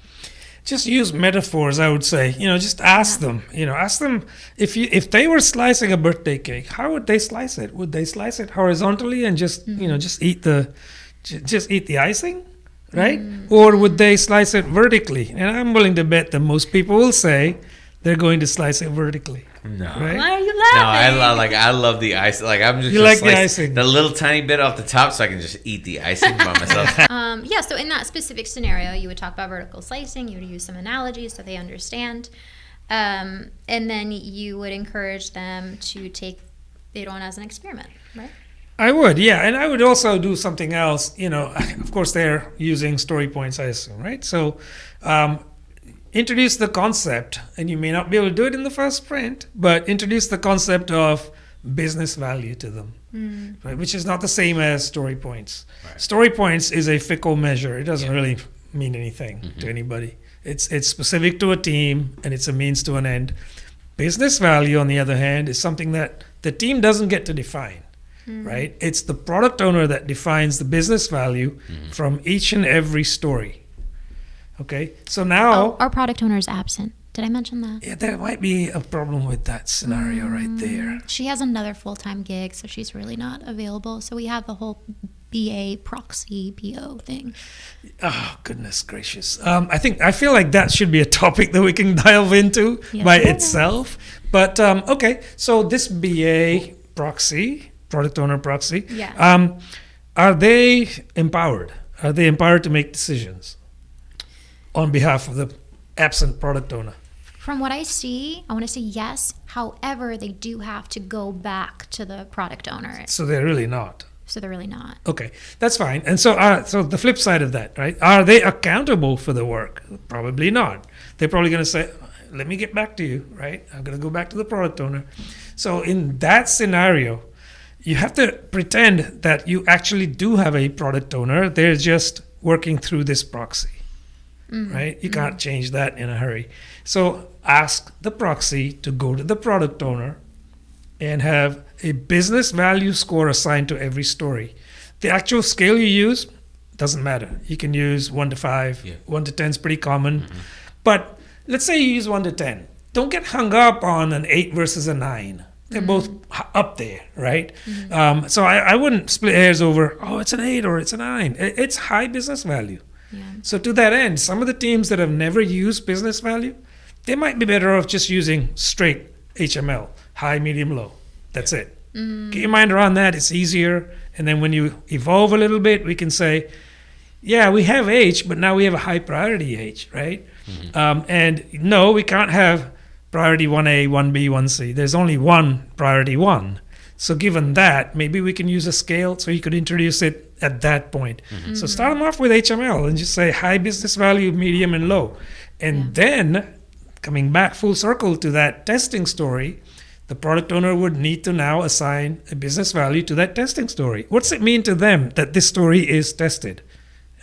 S2: Just use metaphors, I would say. Just ask them. Ask them if they were slicing a birthday cake, how would they slice it? Would they slice it horizontally and just eat the icing, right? Or would they slice it vertically? And I'm willing to bet that most people will say they're going to slice it vertically.
S1: No.
S2: Right?
S3: Why are you laughing?
S1: No, I love the icing. Like, I'm just
S2: like the
S1: slice
S2: icing,
S1: the little tiny bit off the top, so I can just eat the icing by myself.
S3: So in that specific scenario, you would talk about vertical slicing. You would use some analogies so they understand, and then you would encourage them to take it on as an experiment, right?
S2: I would, yeah. And I would also do something else. Of course, they're using story points, I assume, right? So introduce the concept, and you may not be able to do it in the first sprint, but introduce the concept of business value to them, right? Which is not the same as story points. Right. Story points is a fickle measure. It doesn't really mean anything to anybody. It's specific to a team, and it's a means to an end. Business value, on the other hand, is something that the team doesn't get to define, right? It's the product owner that defines the business value from each and every story. Okay, so now...
S3: our product owner is absent. Did I mention that?
S2: Yeah, there might be a problem with that scenario right there.
S3: She has another full-time gig, so she's really not available. So we have the whole BA proxy BO thing.
S2: Oh, goodness gracious. I feel like that should be a topic that we can delve into by itself. But, okay, so this BA proxy, product owner proxy, are they empowered? Are they empowered to make decisions on behalf of the absent product owner?
S3: From what I see, I want to say yes. However, they do have to go back to the product owner.
S2: So they're really not. Okay, that's fine. And so the flip side of that, right? Are they accountable for the work? Probably not. They're probably going to say, let me get back to you, right? I'm going to go back to the product owner. So in that scenario, you have to pretend that you actually do have a product owner. They're just working through this proxy. Right? You can't change that in a hurry. So ask the proxy to go to the product owner and have a business value score assigned to every story. The actual scale you use doesn't matter. You can use 1 to 5. Yeah. 1 to 10 is pretty common. But let's say you use 1 to 10. Don't get hung up on an 8 versus a 9. They're both up there, right? So I wouldn't split hairs over, it's an 8 or it's a 9. It's high business value. Yeah. So to that end, some of the teams that have never used business value, they might be better off just using straight HML, high, medium, low. That's it. Get your mind around that. It's easier. And then when you evolve a little bit, we can say, yeah, we have H, but now we have a high priority H, right? And no, we can't have priority 1A, 1B, 1C. There's only one priority 1. So given that, maybe we can use a scale so you could introduce it at that point. So start them off with HML and just say high business value, medium, and low. And then coming back full circle to that testing story, the product owner would need to now assign a business value to that testing story. What's it mean to them that this story is tested?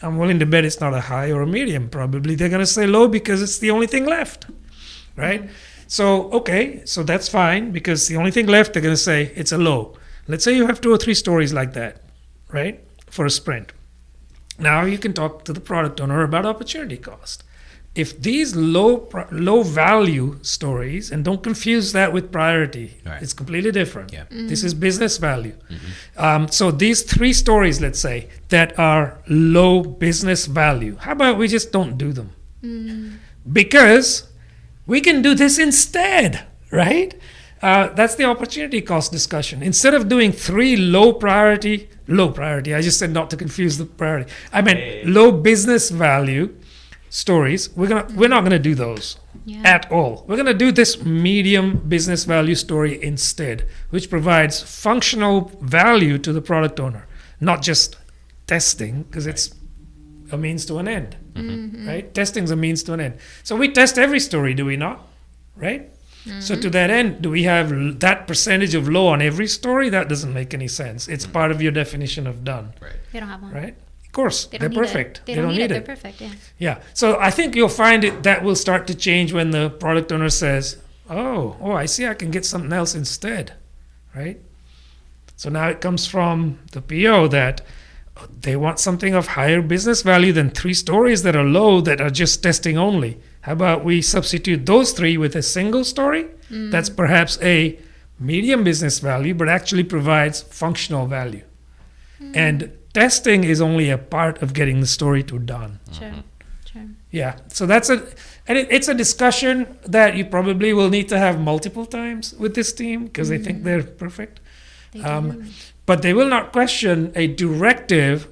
S2: I'm willing to bet it's not a high or a medium. Probably they're going to say low because it's the only thing left, right? So, okay, so that's fine because the only thing left, they're going to say it's a low. Let's say you have 2 or 3 stories like that, right, for a sprint. Now you can talk to the product owner about opportunity cost. If these low value stories, and don't confuse that with priority, it's completely different. This is business value. So these 3 stories, let's say, that are low business value, how about we just don't do them? Because we can do this instead, right? That's the opportunity cost discussion. Instead of doing 3 low priority, I just said not to confuse the priority. I meant low business value stories. We're not gonna do those at all. We're gonna do this medium business value story instead, which provides functional value to the product owner, not just testing, because it's a means to an end, right? Testing's a means to an end. So we test every story, do we not? Right? So to that end, do we have that percentage of low on every story? That doesn't make any sense. It's part of your definition of done.
S3: They don't have one.
S2: Right? Of course, they're perfect.
S3: They don't need it. They're perfect,
S2: Yeah. So I think you'll find that will start to change when the product owner says, oh, I see I can get something else instead, right? So now it comes from the PO that they want something of higher business value than 3 stories that are low that are just testing only. How about we substitute those 3 with a single story that's perhaps a medium business value but actually provides functional value. And testing is only a part of getting the story to done.
S3: Sure.
S2: Yeah, so it's a discussion that you probably will need to have multiple times with this team because they think they're perfect. But they will not question a directive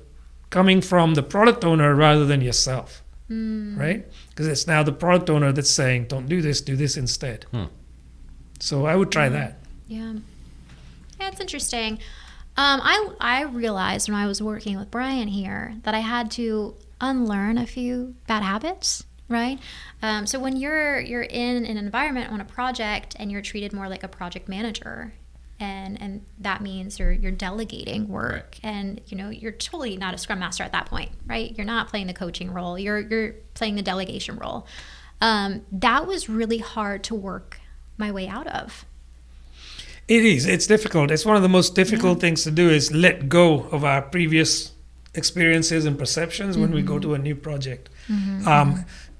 S2: coming from the product owner rather than yourself, right? Because it's now the product owner that's saying, don't do this instead. So I would try that.
S3: Yeah, it's interesting. I realized when I was working with Brian here that I had to unlearn a few bad habits, right? So when you're in an environment on a project and you're treated more like a project manager, and that means you're delegating work, and you're totally not a Scrum Master at that point, right? You're not playing the coaching role. You're playing the delegation role. That was really hard to work my way out of.
S2: It is. It's difficult. It's one of the most difficult things to do is let go of our previous experiences and perceptions when we go to a new project.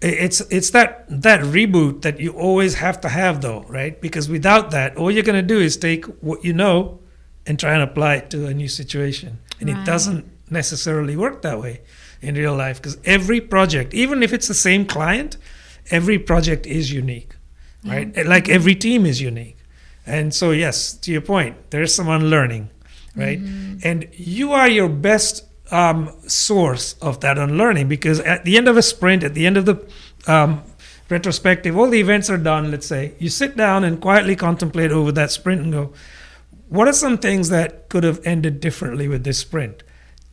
S2: It's that reboot that you always have to have, though, right? Because without that, all you're going to do is take what you know and try and apply it to a new situation. And it doesn't necessarily work that way in real life because every project, even if it's the same client, every project is unique, right? Like every team is unique. And so, yes, to your point, there's some unlearning, right? And you are your best source of that unlearning because at the end of a sprint, at the end of the retrospective, all the events are done, let's say. You sit down and quietly contemplate over that sprint and go, what are some things that could have ended differently with this sprint?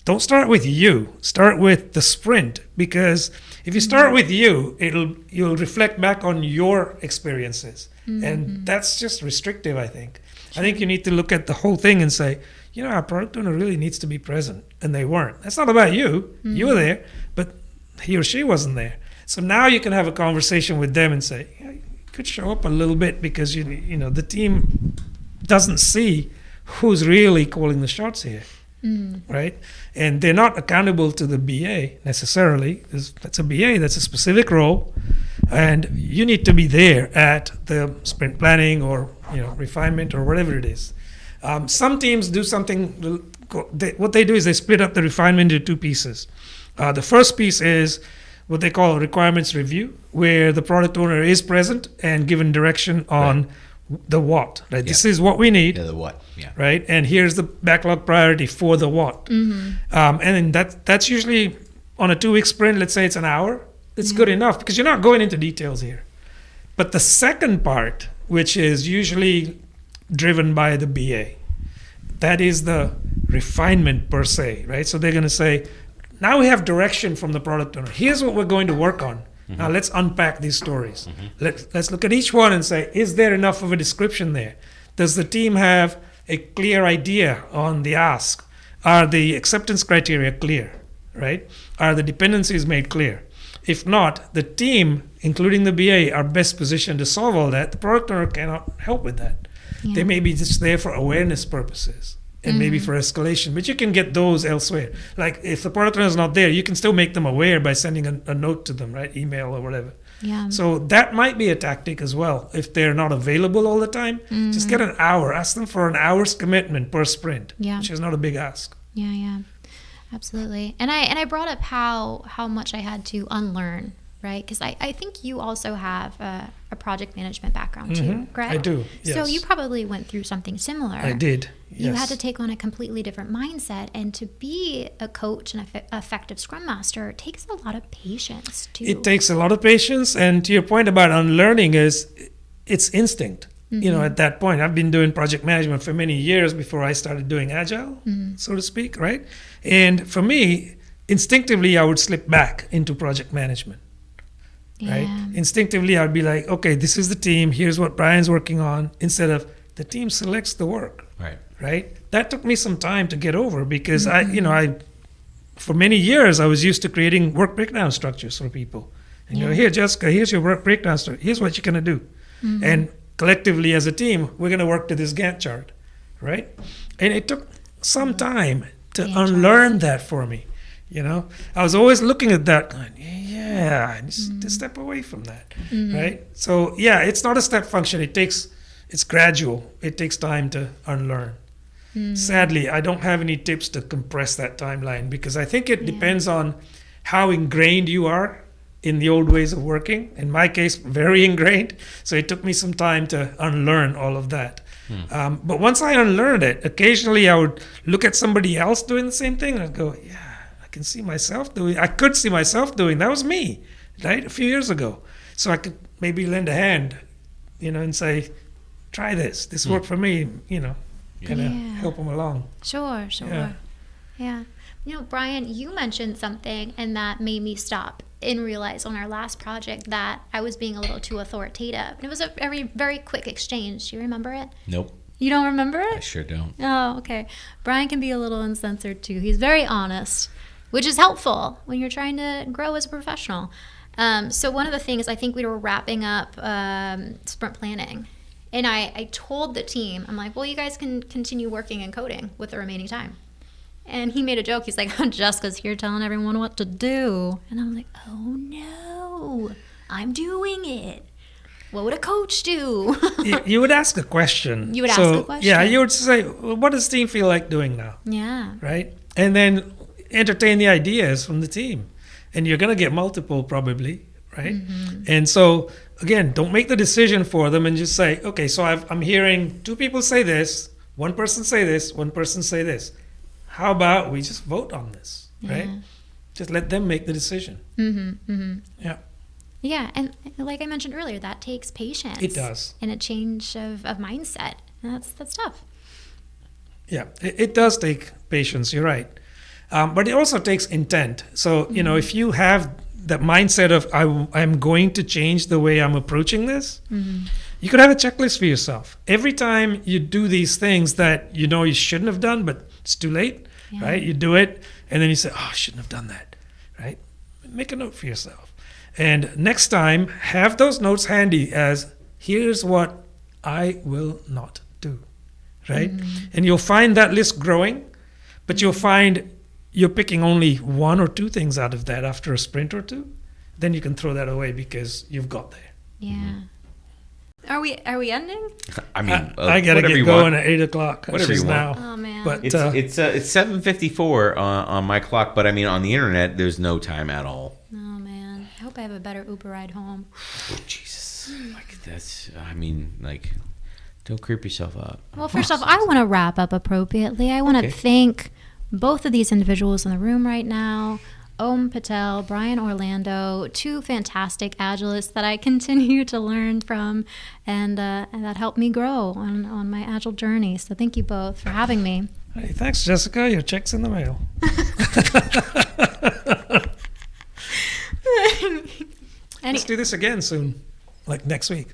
S2: Don't start with you. Start with the sprint because if you start with you'll reflect back on your experiences. And that's just restrictive, I think. I think you need to look at the whole thing and say, our product owner really needs to be present. And they weren't. That's not about you. You were there, but he or she wasn't there. So now you can have a conversation with them and say, you could show up a little bit because, the team doesn't see who's really calling the shots here. Right? And they're not accountable to the BA necessarily. That's a BA, that's a specific role. And you need to be there at the sprint planning or refinement or whatever it is. Some teams do something, what they do is they split up the refinement into 2 pieces. The first piece is what they call requirements review, where the product owner is present and given direction on the what, right? This is what we need.
S1: Yeah, the what,
S2: right? And here's the backlog priority for the what. And then that's usually on a 2-week sprint, let's say it's an hour. it's good enough because you're not going into details here. But the second part, which is usually driven by the BA, that is the refinement per se, right? So they're going to say, now we have direction from the product owner. Here's what we're going to work on. Now let's unpack these stories. Let's look at each one and say, is there enough of a description there? Does the team have a clear idea on the ask? Are the acceptance criteria clear, right? Are the dependencies made clear? If not, the team, including the BA, are best positioned to solve all that. The product owner cannot help with that.
S3: Yeah.
S2: They may be just there for awareness purposes and maybe for escalation, but you can get those elsewhere. Like if the product owner is not there, you can still make them aware by sending a note to them, right? Email or whatever.
S3: Yeah.
S2: So that might be a tactic as well. If they're not available all the time, just get an hour. Ask them for an hour's commitment per sprint, which is not a big ask.
S3: Yeah. Absolutely. And I brought up how much I had to unlearn, right? Because I think you also have a project management background too, correct?
S2: I do, yes.
S3: So you probably went through something similar.
S2: I did, yes.
S3: You had to take on a completely different mindset. And to be a coach and an effective Scrum Master takes a lot of patience too.
S2: It takes a lot of patience. And to your point about unlearning is it's instinct. You know, at that point, I've been doing project management for many years before I started doing Agile, so to speak, right? And for me, instinctively, I would slip back into project management, right? Instinctively, I would be like, okay, this is the team. Here's what Brian's working on, instead of the team selects the work, right? That took me some time to get over because I for many years, I was used to creating work breakdown structures for people. And you know, here, Jessica, here's your work breakdown structure. Here's what you're going to do. And collectively as a team, we're going to work to this Gantt chart, right? And it took some time to unlearn that for me. You know, I was always looking at that going, I need to step away from that, right? So it's not a step function. It's gradual. It takes time to unlearn. Sadly, I don't have any tips to compress that timeline because I think it depends on how ingrained you are in the old ways of working. In my case, very ingrained. So it took me some time to unlearn all of that. But once I unlearned it, occasionally I would look at somebody else doing the same thing and I'd go, I could see myself doing that was me, right? A few years ago. So I could maybe lend a hand, and say, try this. This worked for me, kind of help them along.
S3: Sure. Yeah. Brian, you mentioned something and that made me stop and realize on our last project that I was being a little too authoritative. And it was a very, very quick exchange. Do you remember it?
S1: Nope.
S3: You don't remember it?
S1: I sure don't.
S3: Oh, okay. Brian can be a little uncensored too. He's very honest, which is helpful when you're trying to grow as a professional. So one of the things, I think we were wrapping up sprint planning. And I told the team, I'm like, well, you guys can continue working and coding with the remaining time. And he made a joke. He's like, Jessica's here telling everyone what to do. And I'm like, oh, no, I'm doing it. What would a coach do?
S2: You would ask a question.
S3: You would ask a question.
S2: Yeah, you would say, well, what does the team feel like doing now?
S3: Yeah.
S2: Right? And then entertain the ideas from the team. And you're going to get multiple probably, right? And so, again, don't make the decision for them and just say, okay, so I'm hearing two people say this, one person say this, one person say this. How about we just vote on this, right? Just let them make the decision. Yeah.
S3: Yeah, and like I mentioned earlier, that takes patience.
S2: It does.
S3: And a change of mindset. And that's tough.
S2: Yeah, it does take patience, you're right. But it also takes intent. So, if you have that mindset of I'm going to change the way I'm approaching this, you could have a checklist for yourself. Every time you do these things that you shouldn't have done, but it's too late, right? You do it, and then you say, I shouldn't have done that, right? Make a note for yourself. And next time, have those notes handy as, here's what I will not do, right? And you'll find that list growing, but you'll find you're picking only one or two things out of that after a sprint or two. Then you can throw that away because you've got there.
S3: Yeah. Are we ending?
S1: I mean,
S2: I gotta get going at 8:00.
S1: Whatever you want.
S3: Oh man!
S2: But
S1: it's 7:54 on my clock, but I mean on the internet there's no time at all.
S3: Oh man! I hope I have a better Uber ride home.
S1: Oh Jesus! Don't creep yourself up.
S3: Well, first off, I want to wrap up appropriately. I want to thank both of these individuals in the room right now. Om Patel, Brian Orlando, two fantastic Agilists that I continue to learn from and that helped me grow on my Agile journey. So thank you both for having me.
S2: Hey, thanks, Jessica. Your check's in the mail. Let's do this again soon, like next week.